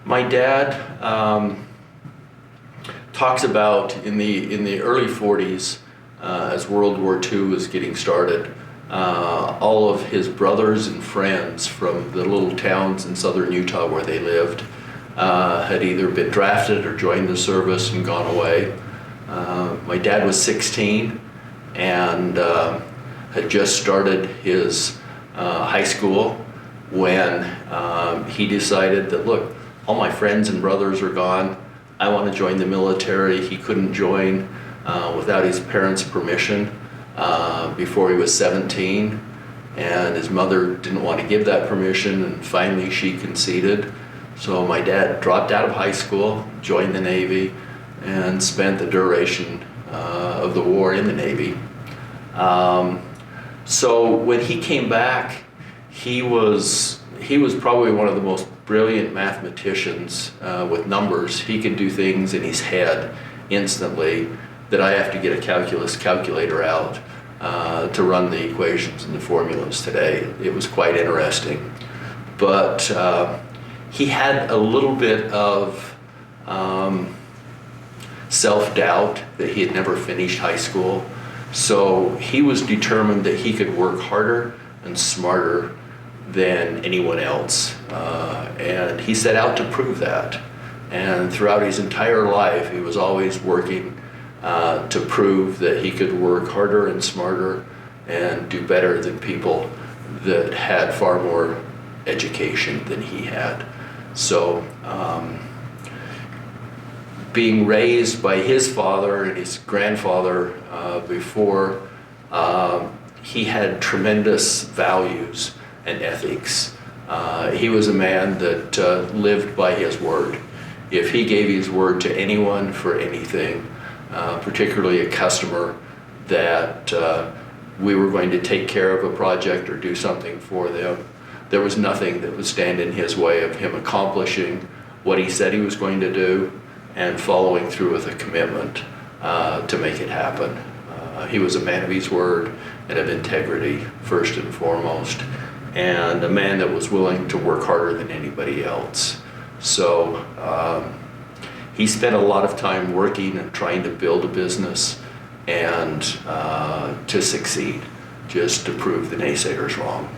My dad talks about in the early 40s, as World War II was getting started, all of his brothers and friends from the little towns in southern Utah where they lived had either been drafted or joined the service and gone away. My dad was 16 and had just started his high school when he decided that, look, all my friends and brothers are gone. I want to join the military. He couldn't join without his parents' permission before he was 17, and his mother didn't want to give that permission, and finally she conceded. So my dad dropped out of high school, joined the Navy, and spent the duration of the war in the Navy. So when he came back, he was probably one of the most brilliant mathematicians with numbers. He could do things in his head instantly that I have to get a calculator out to run the equations and the formulas today. It was quite interesting. But he had a little bit of self-doubt that he had never finished high school. So he was determined that he could work harder and smarter than anyone else. And he set out to prove that. And throughout his entire life, he was always working to prove that he could work harder and smarter and do better than people that had far more education than he had. So being raised by his father and his grandfather before, he had tremendous values and ethics. He was a man that lived by his word. If he gave his word to anyone for anything, particularly a customer, that we were going to take care of a project or do something for them, there was nothing that would stand in his way of him accomplishing what he said he was going to do and following through with a commitment to make it happen. He was a man of his word and of integrity, first and foremost, and a man that was willing to work harder than anybody else. So he spent a lot of time working and trying to build a business and to succeed, just to prove the naysayers wrong.